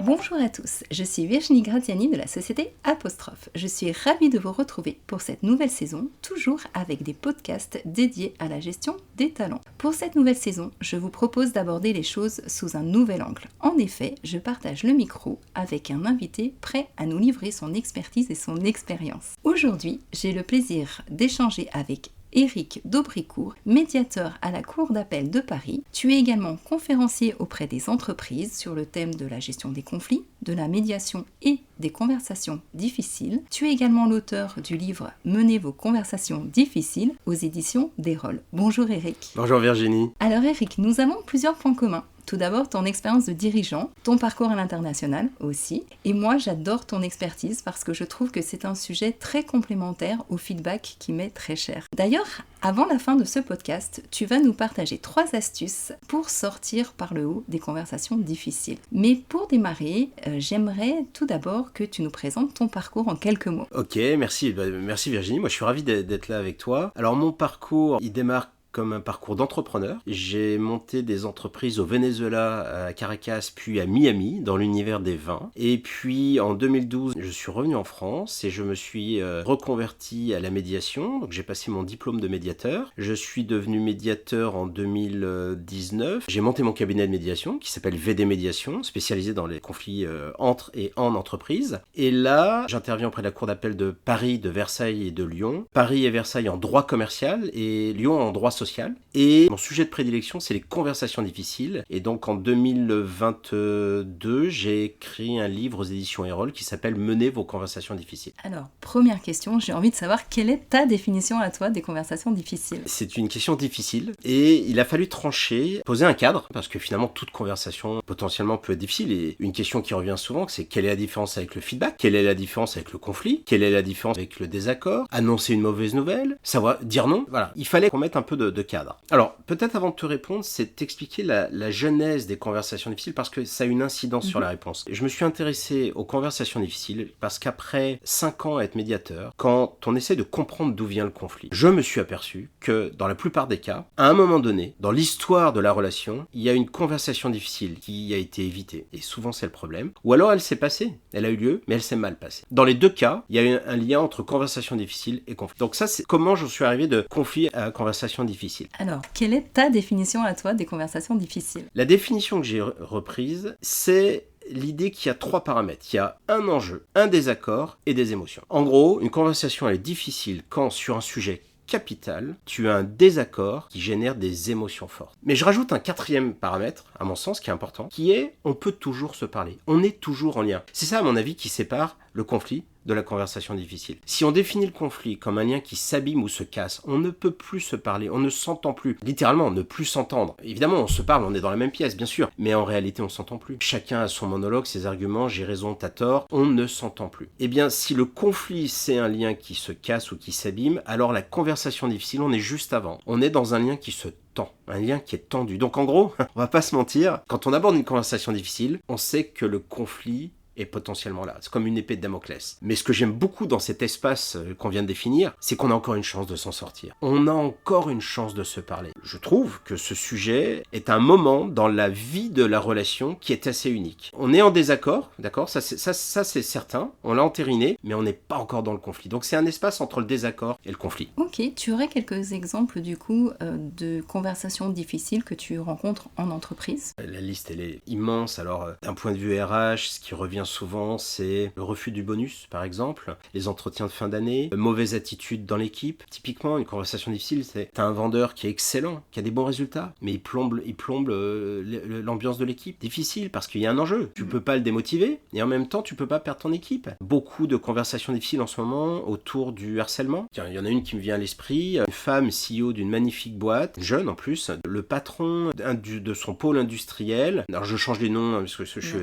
Bonjour à tous, je suis Virginie Gratiani de la société Apostrophe. Je suis ravie de vous retrouver pour cette nouvelle saison, toujours avec des podcasts dédiés à la gestion des talents. Pour cette nouvelle saison, je vous propose d'aborder les choses sous un nouvel angle. En effet, je partage le micro avec un invité prêt à nous livrer son expertise et son expérience. Aujourd'hui, j'ai le plaisir d'échanger avec Éric Daubricourt, médiateur à la Cour d'appel de Paris. Tu es également conférencier auprès des entreprises sur le thème de la gestion des conflits, de la médiation et des conversations difficiles. Tu es également l'auteur du livre « Menez vos conversations difficiles » aux éditions d'Erol. Bonjour Éric. Bonjour Virginie. Alors Éric, nous avons plusieurs points communs. Tout d'abord, ton expérience de dirigeant, ton parcours à l'international aussi. Et moi, j'adore ton expertise parce que je trouve que c'est un sujet très complémentaire au feedback qui m'est très cher. D'ailleurs, avant la fin de ce podcast, tu vas nous partager 3 astuces pour sortir par le haut des conversations difficiles. Mais pour démarrer, j'aimerais tout d'abord que tu nous présentes ton parcours en quelques mots. Ok, merci Virginie. Moi, je suis ravi d'être là avec toi. Alors, mon parcours, il démarre comme un parcours d'entrepreneur. J'ai monté des entreprises au Venezuela, à Caracas, puis à Miami, dans l'univers des vins. Et puis, en 2012, je suis revenu en France et je me suis reconverti à la médiation. Donc, j'ai passé mon diplôme de médiateur. Je suis devenu médiateur en 2019. J'ai monté mon cabinet de médiation qui s'appelle VD Médiation, spécialisé dans les conflits entre et en entreprise. Et là, j'interviens auprès de la Cour d'appel de Paris, de Versailles et de Lyon. Paris et Versailles en droit commercial et Lyon en droit social. Et mon sujet de prédilection, c'est les conversations difficiles. Et donc en 2022, j'ai écrit un livre aux éditions Erol qui s'appelle « Menez vos conversations difficiles ». Alors, première question, j'ai envie de savoir quelle est ta définition à toi des conversations difficiles ? C'est une question difficile et il a fallu trancher, poser un cadre, parce que finalement toute conversation potentiellement peut être difficile. Et une question qui revient souvent, c'est quelle est la différence avec le feedback ? Quelle est la différence avec le conflit ? Quelle est la différence avec le désaccord ? Annoncer une mauvaise nouvelle ? Savoir dire non ? Voilà, il fallait qu'on mette un peu de cadre. Alors, peut-être avant de te répondre, c'est t'expliquer la genèse des conversations difficiles parce que ça a une incidence sur la réponse. Je me suis intéressé aux conversations difficiles parce qu'après 5 ans à être médiateur, quand on essaie de comprendre d'où vient le conflit, je me suis aperçu que dans la plupart des cas, à un moment donné, dans l'histoire de la relation, il y a une conversation difficile qui a été évitée. Et souvent, c'est le problème. Ou alors, elle s'est passée, elle a eu lieu, mais elle s'est mal passée. Dans les deux cas, il y a eu un lien entre conversation difficile et conflit. Donc ça, c'est comment je suis arrivé de conflit à conversation difficile. Alors, quelle est ta définition à toi des conversations difficiles ? La définition que j'ai reprise, c'est l'idée qu'il y a 3 paramètres. Il y a un enjeu, un désaccord et des émotions. En gros, une conversation elle est difficile quand sur un sujet capital, tu as un désaccord qui génère des émotions fortes. Mais je rajoute un 4e paramètre, à mon sens, qui est important, qui est on peut toujours se parler. On est toujours en lien. C'est ça, à mon avis, qui sépare le conflit de la conversation difficile. Si on définit le conflit comme un lien qui s'abîme ou se casse, on ne peut plus se parler, on ne s'entend plus. Littéralement, ne plus s'entendre. Évidemment, on se parle, on est dans la même pièce, bien sûr, mais en réalité, on s'entend plus. Chacun a son monologue, ses arguments, j'ai raison, t'as tort, on ne s'entend plus. Eh bien, si le conflit, c'est un lien qui se casse ou qui s'abîme, alors la conversation difficile, on est juste avant. On est dans un lien qui se tend, un lien qui est tendu. Donc en gros, on va pas se mentir, quand on aborde une conversation difficile, on sait que le conflit est potentiellement là. C'est comme une épée de Damoclès. Mais ce que j'aime beaucoup dans cet espace qu'on vient de définir, c'est qu'on a encore une chance de s'en sortir. On a encore une chance de se parler. Je trouve que ce sujet est un moment dans la vie de la relation qui est assez unique. On est en désaccord, d'accord ? Ça c'est certain, on l'a entériné, mais on n'est pas encore dans le conflit. Donc c'est un espace entre le désaccord et le conflit. Ok, tu aurais quelques exemples du coup de conversations difficiles que tu rencontres en entreprise ? La liste elle est immense. Alors d'un point de vue RH, ce qui revient souvent, c'est le refus du bonus, par exemple, les entretiens de fin d'année, mauvaise attitude dans l'équipe. Typiquement, une conversation difficile, c'est t'as un vendeur qui est excellent, qui a des bons résultats, mais il plombe l'ambiance de l'équipe. Difficile parce qu'il y a un enjeu. Tu peux pas le démotiver et en même temps, tu peux pas perdre ton équipe. Beaucoup de conversations difficiles en ce moment autour du harcèlement. Tiens, il y en a une qui me vient à l'esprit, une femme CEO d'une magnifique boîte, jeune en plus, le patron de son pôle industriel. Alors je change les noms parce que je suis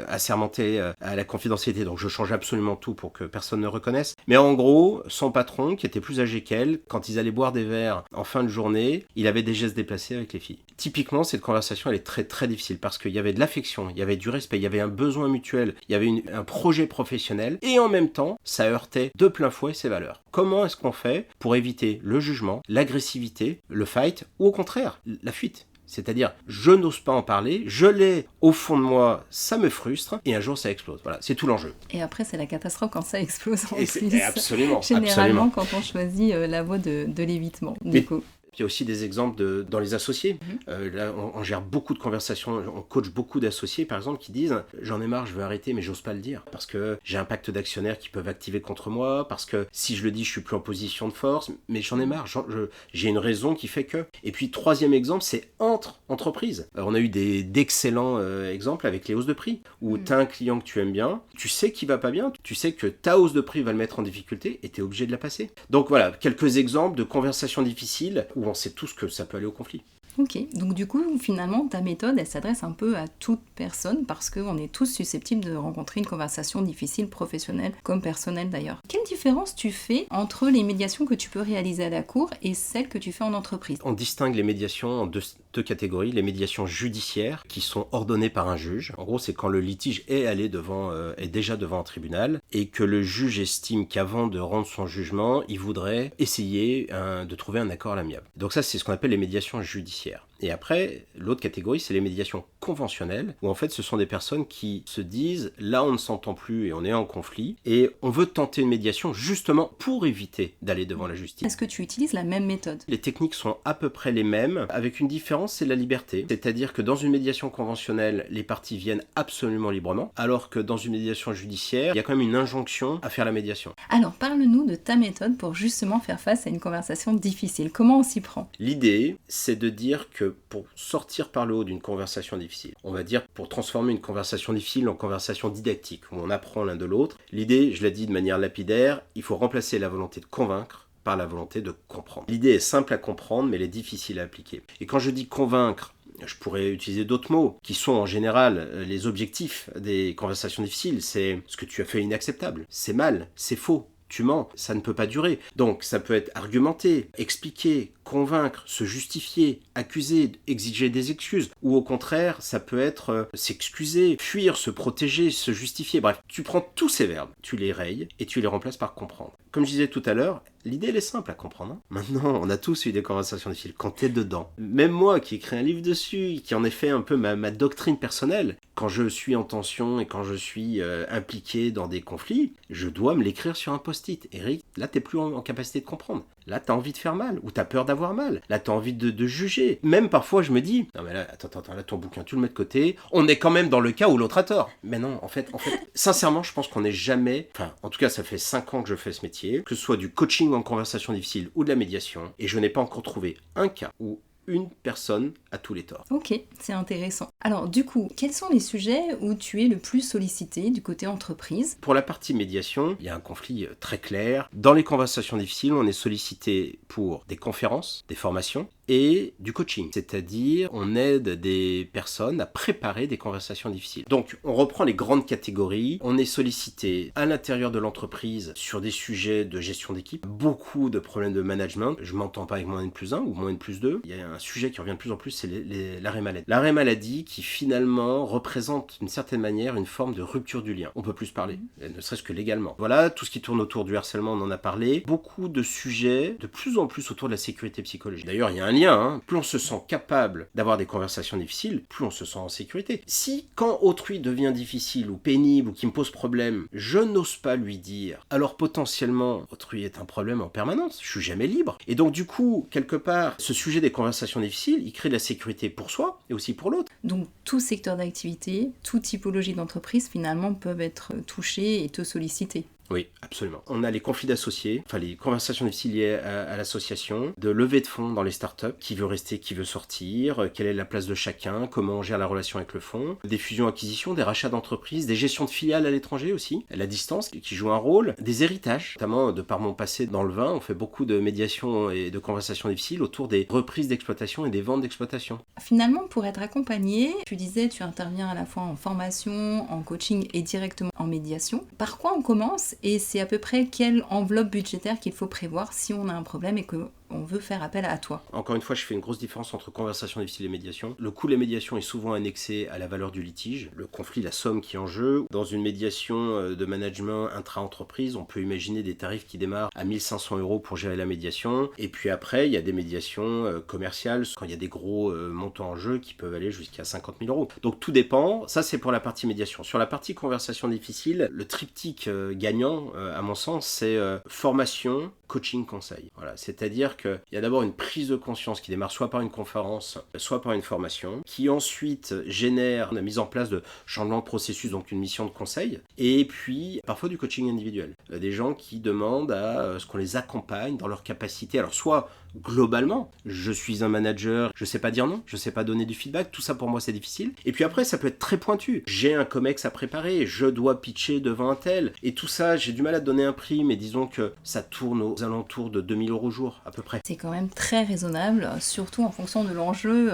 assermenté à la confidentialité, donc je change absolument tout pour que personne ne reconnaisse. Mais en gros, son patron, qui était plus âgé qu'elle, quand ils allaient boire des verres en fin de journée, il avait des gestes déplacés avec les filles. Typiquement, cette conversation, elle est très très difficile parce qu'il y avait de l'affection, il y avait du respect, il y avait un besoin mutuel, il y avait un projet professionnel, et en même temps, ça heurtait de plein fouet ses valeurs. Comment est-ce qu'on fait pour éviter le jugement, l'agressivité, le fight, ou au contraire, la fuite ? C'est-à-dire, je n'ose pas en parler, je l'ai au fond de moi, ça me frustre, et un jour ça explose. Voilà, c'est tout l'enjeu. Et après, c'est la catastrophe quand ça explose en Et plus. absolument, Généralement, absolument. quand on choisit la voie de l'évitement, Mais- du coup. Il y a aussi des exemples dans les associés. Là, on gère beaucoup de conversations, on coach beaucoup d'associés, par exemple, qui disent « J'en ai marre, je veux arrêter, mais j'ose pas le dire. Parce que j'ai un pacte d'actionnaires qui peuvent activer contre moi, parce que si je le dis, je suis plus en position de force, mais j'en ai marre, j'ai une raison qui fait que... » Et puis, troisième exemple, c'est entre entreprises. On a eu d'excellents exemples avec les hausses de prix, où tu as un client que tu aimes bien, tu sais qu'il va pas bien, tu sais que ta hausse de prix va le mettre en difficulté, et tu es obligé de la passer. Donc voilà, quelques exemples de conversations difficiles, où on sait tous que ça peut aller au conflit. Ok, donc du coup, finalement, ta méthode, elle s'adresse un peu à toute personne parce qu'on est tous susceptibles de rencontrer une conversation difficile, professionnelle comme personnelle d'ailleurs. Quelle différence tu fais entre les médiations que tu peux réaliser à la cour et celles que tu fais en entreprise? On distingue les médiations en deux catégories. Les médiations judiciaires qui sont ordonnées par un juge. En gros, c'est quand le litige est déjà devant un tribunal et que le juge estime qu'avant de rendre son jugement, il voudrait essayer de trouver un accord à l'amiable. Donc ça, c'est ce qu'on appelle les médiations judiciaires. Et après, l'autre catégorie, c'est les médiations conventionnelles, où en fait, ce sont des personnes qui se disent, là, on ne s'entend plus et on est en conflit, et on veut tenter une médiation justement pour éviter d'aller devant la justice. Est-ce que tu utilises la même méthode? Les techniques sont à peu près les mêmes, avec une différence, c'est la liberté. C'est-à-dire que dans une médiation conventionnelle, les parties viennent absolument librement, alors que dans une médiation judiciaire, il y a quand même une injonction à faire la médiation. Alors, parle-nous de ta méthode pour justement faire face à une conversation difficile. Comment on s'y prend? L'idée, c'est de dire que pour sortir par le haut d'une conversation difficile, on va dire pour transformer une conversation difficile en conversation didactique, où on apprend l'un de l'autre, l'idée, je l'ai dit de manière lapidaire, il faut remplacer la volonté de convaincre par la volonté de comprendre. L'idée est simple à comprendre, mais elle est difficile à appliquer. Et quand je dis convaincre, je pourrais utiliser d'autres mots, qui sont en général les objectifs des conversations difficiles. C'est ce que tu as fait inacceptable, c'est mal, c'est faux. Tu mens, ça ne peut pas durer. Donc ça peut être argumenter, expliquer, convaincre, se justifier, accuser, exiger des excuses. Ou au contraire, ça peut être s'excuser, fuir, se protéger, se justifier. Bref, tu prends tous ces verbes, tu les rayes et tu les remplaces par comprendre. Comme je disais tout à l'heure, l'idée elle est simple à comprendre. Maintenant, on a tous eu des conversations difficiles. Quand t'es dedans, même moi qui ai écrit un livre dessus, qui en est fait un peu ma doctrine personnelle, quand je suis en tension et quand je suis impliqué dans des conflits, je dois me l'écrire sur un post-it. Eric, là t'es plus en capacité de comprendre. Là t'as envie de faire mal, ou t'as peur d'avoir mal. Là t'as envie de juger. Même parfois je me dis, non mais là, attends, là ton bouquin tu le mets de côté, on est quand même dans le cas où l'autre a tort. Mais non, en fait, sincèrement je pense qu'on n'est jamais, en tout cas ça fait 5 ans que je fais ce métier, que ce soit du coaching en conversation difficile ou de la médiation, et je n'ai pas encore trouvé un cas où une personne a tous les torts. Ok, c'est intéressant. Alors du coup, quels sont les sujets où tu es le plus sollicité du côté entreprise? Pour la partie médiation, il y a un conflit très clair. Dans les conversations difficiles, on est sollicité pour des conférences, des formations et du coaching. C'est-à-dire, on aide des personnes à préparer des conversations difficiles. Donc, on reprend les grandes catégories. On est sollicité à l'intérieur de l'entreprise sur des sujets de gestion d'équipe, beaucoup de problèmes de management. Je m'entends pas avec moins N+1 ou moins N+2. Il y a un sujet qui revient de plus en plus, c'est l'arrêt maladie. L'arrêt maladie qui finalement représente d'une certaine manière une forme de rupture du lien. On peut plus se parler, ne serait-ce que légalement. Voilà, tout ce qui tourne autour du harcèlement, on en a parlé. Beaucoup de sujets, de plus en plus autour de la sécurité psychologique. D'ailleurs, il y a un lien, hein. Plus on se sent capable d'avoir des conversations difficiles, plus on se sent en sécurité. Si, quand autrui devient difficile ou pénible ou qui me pose problème, je n'ose pas lui dire, alors potentiellement, autrui est un problème en permanence. Je suis jamais libre. Et donc, du coup, quelque part, ce sujet des conversations difficiles, il crée de la sécurité pour soi et aussi pour l'autre. Donc, tout secteur d'activité, toute typologie d'entreprise, finalement, peuvent être touchés et te solliciter. Oui, absolument. On a les conflits d'associés, les conversations difficiles liées à l'association, de levée de fonds dans les startups, qui veut rester, qui veut sortir, quelle est la place de chacun, comment on gère la relation avec le fonds, des fusions-acquisitions, des rachats d'entreprises, des gestions de filiales à l'étranger aussi, la distance qui joue un rôle, des héritages, notamment de par mon passé dans le vin, on fait beaucoup de médiations et de conversations difficiles autour des reprises d'exploitation et des ventes d'exploitation. Finalement, pour être accompagné, tu disais, tu interviens à la fois en formation, en coaching et directement en médiation. Par quoi on commence? Et c'est à peu près quelle enveloppe budgétaire qu'il faut prévoir si on a un problème et qu'on on veut faire appel à toi. Encore une fois, je fais une grosse différence entre conversation difficile et médiation. Le coût de la médiation est souvent annexé à la valeur du litige, le conflit, la somme qui est en jeu. Dans une médiation de management intra-entreprise, on peut imaginer des tarifs qui démarrent à 1 500 € pour gérer la médiation. Et puis après, il y a des médiations commerciales, quand il y a des gros montants en jeu qui peuvent aller jusqu'à 50 000 €. Donc tout dépend. Ça, c'est pour la partie médiation. Sur la partie conversation difficile, le triptyque gagnant, à mon sens, c'est formation, coaching, conseil. Voilà. C'est-à-dire qu'il y a d'abord une prise de conscience qui démarre soit par une conférence, soit par une formation, qui ensuite génère la mise en place de changements de processus, donc une mission de conseil, et puis parfois du coaching individuel. Des gens qui demandent à ce qu'on les accompagne dans leur capacité, alors soit globalement, je suis un manager, je sais pas dire non, je sais pas donner du feedback, tout ça pour moi c'est difficile. Et puis après ça peut être très pointu. J'ai un comex à préparer, je dois pitcher devant un tel, et tout ça j'ai du mal à te donner un prix, mais disons que ça tourne aux alentours de 2 000 € au jour à peu près. C'est quand même très raisonnable, surtout en fonction de l'enjeu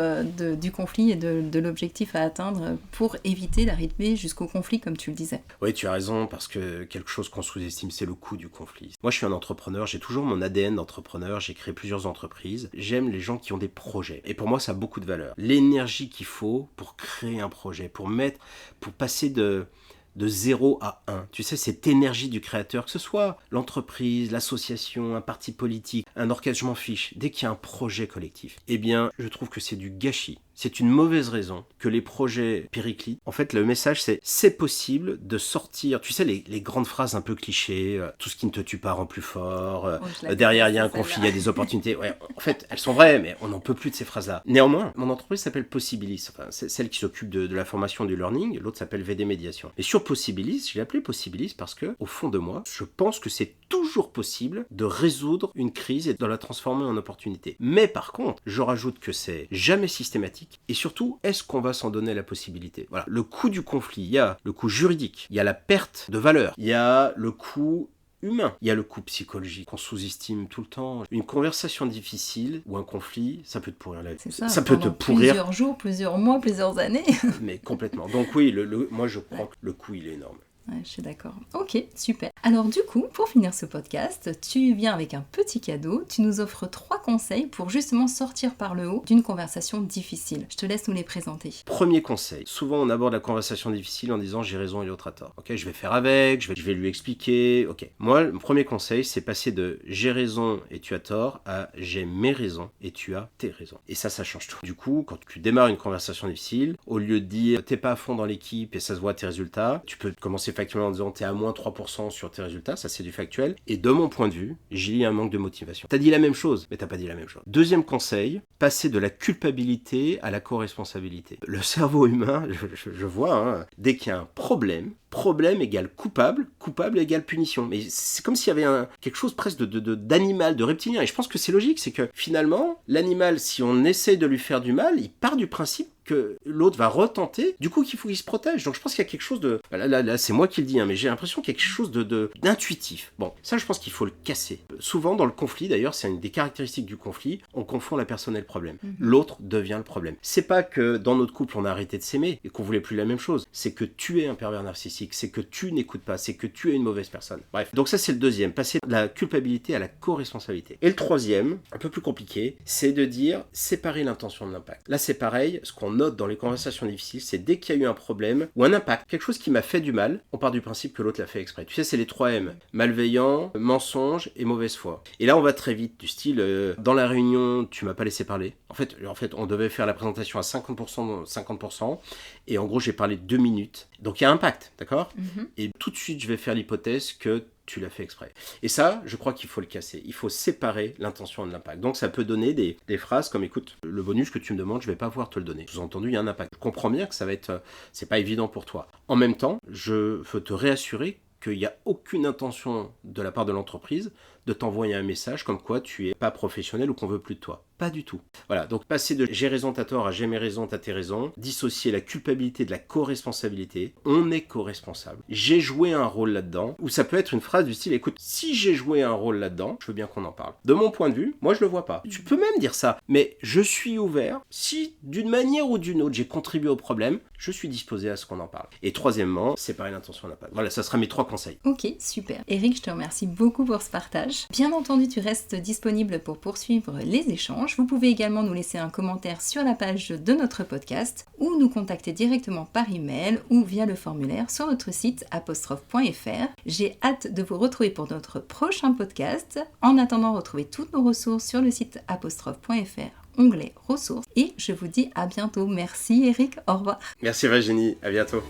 du conflit et de l'objectif à atteindre pour éviter d'arriver jusqu'au conflit comme tu le disais. Oui, tu as raison, parce que quelque chose qu'on sous-estime, c'est le coût du conflit. Moi je suis un entrepreneur, j'ai toujours mon ADN d'entrepreneur, j'ai créé plusieurs entreprises, j'aime les gens qui ont des projets. Et pour moi, ça a beaucoup de valeur. L'énergie qu'il faut pour créer un projet, pour passer de 0 à 1. Tu sais, cette énergie du créateur, que ce soit l'entreprise, l'association, un parti politique, un orchestre, je m'en fiche, dès qu'il y a un projet collectif, eh bien, je trouve que c'est du gâchis. C'est une mauvaise raison que les projets périclitent. En fait, le message, c'est possible de sortir, tu sais, les grandes phrases un peu clichés, tout ce qui ne te tue pas rend plus fort, derrière il y a un conflit, il y a des opportunités. Ouais, en fait, elles sont vraies, mais on n'en peut plus de ces phrases-là. Néanmoins, mon entreprise s'appelle Possibilis. Enfin, c'est celle qui s'occupe de la formation du learning, l'autre s'appelle VD Médiation. Et sur Possibilis, je l'ai appelé Possibilis parce que, au fond de moi, je pense que c'est toujours possible de résoudre une crise et de la transformer en opportunité. Mais par contre, je rajoute que c'est jamais systématique. Et surtout, est-ce qu'on va s'en donner la possibilité ? Voilà, le coût du conflit, il y a le coût juridique, il y a la perte de valeur, il y a le coût humain, il y a le coût psychologique qu'on sous-estime tout le temps. Une conversation difficile ou un conflit, ça peut te pourrir la vie. C'est ça, ça peut te pourrir plusieurs jours, plusieurs mois, plusieurs années. Mais complètement. Donc oui, moi je crois que le coût il est énorme. Ouais, je suis d'accord. Ok, super. Alors du coup, pour finir ce podcast, tu viens avec un petit cadeau. Tu nous offres 3 conseils pour justement sortir par le haut d'une conversation difficile. Je te laisse nous les présenter. Premier conseil. Souvent, on aborde la conversation difficile en disant « j'ai raison et l'autre a tort ». Ok, je vais faire avec, je vais lui expliquer. Ok. Moi, le premier conseil, c'est passer de « j'ai raison et tu as tort » à « j'ai mes raisons et tu as tes raisons ». Et ça change tout. Du coup, quand tu démarres une conversation difficile, au lieu de dire « t'es pas à fond dans l'équipe et ça se voit à tes résultats », tu peux commencer factuellement en disant t'es à moins 3% sur tes résultats, ça c'est du factuel, et de mon point de vue, j'y lis un manque de motivation. T'as dit la même chose, mais t'as pas dit la même chose. Deuxième conseil, passer de la culpabilité à la co-responsabilité. Le cerveau humain, je vois, dès qu'il y a un problème égale coupable, coupable égale punition. Mais c'est comme s'il y avait quelque chose presque d'animal, de reptilien. Et je pense que c'est logique, c'est que finalement, l'animal, si on essaie de lui faire du mal, il part du principe que l'autre va retenter, du coup qu'il faut qu'il se protège. Donc je pense qu'il y a quelque chose de... Là c'est moi qui le dis, mais j'ai l'impression qu'il y a quelque chose d'intuitif. Bon, ça je pense qu'il faut le casser. Souvent dans le conflit, d'ailleurs, c'est une des caractéristiques du conflit, on confond la personne et le problème. L'autre devient le problème. C'est pas que dans notre couple on a arrêté de s'aimer et qu'on voulait plus la même chose, c'est que tu es un pervers narcissique, c'est que tu n'écoutes pas, c'est que tu es une mauvaise personne. Bref, donc ça c'est le deuxième, passer de la culpabilité à la co-responsabilité. Et le troisième, un peu plus compliqué, c'est de dire séparer l'intention de l'impact. Là c'est pareil, ce qu'on note dans les conversations difficiles, c'est dès qu'il y a eu un problème ou un impact, quelque chose qui m'a fait du mal, on part du principe que l'autre l'a fait exprès. Tu sais, c'est les 3 M, malveillant, mensonge et mauvaise foi. Et là on va très vite, du style, dans la réunion, tu m'as pas laissé parler. En fait, on devait faire la présentation à 50%, et en gros j'ai parlé 2 minutes. Donc il y a impact, d'accord ? Et tout de suite je vais faire l'hypothèse que tu l'as fait exprès. Et ça, je crois qu'il faut le casser. Il faut séparer l'intention de l'impact. Donc ça peut donner des phrases comme, écoute, le bonus que tu me demandes, je vais pas pouvoir te le donner. Sous-entendu, il y a un impact. Je comprends bien que ça va être, c'est pas évident pour toi. En même temps, je veux te réassurer qu'il n'y a aucune intention de la part de l'entreprise de t'envoyer un message comme quoi tu es pas professionnel ou qu'on veut plus de toi. Pas du tout. Voilà, donc passer de j'ai raison, t'as tort à j'ai mes raisons, t'as tes raisons, dissocier la culpabilité de la co-responsabilité, on est co-responsable. J'ai joué un rôle là-dedans, ou ça peut être une phrase du style, écoute, si j'ai joué un rôle là-dedans, je veux bien qu'on en parle. De mon point de vue, moi je le vois pas. Tu peux même dire ça, mais je suis ouvert, si d'une manière ou d'une autre j'ai contribué au problème, je suis disposé à ce qu'on en parle. Et troisièmement, séparer l'intention et l'impact. Voilà, ça sera mes 3 conseils. Ok, super. Eric, je te remercie beaucoup pour ce partage. Bien entendu, tu restes disponible pour poursuivre les échanges. Vous pouvez également nous laisser un commentaire sur la page de notre podcast ou nous contacter directement par email ou via le formulaire sur notre site apostrophe.fr. J'ai hâte de vous retrouver pour notre prochain podcast. En attendant, retrouvez toutes nos ressources sur le site apostrophe.fr, onglet ressources. Et je vous dis à bientôt. Merci Eric, au revoir. Merci Virginie, à bientôt.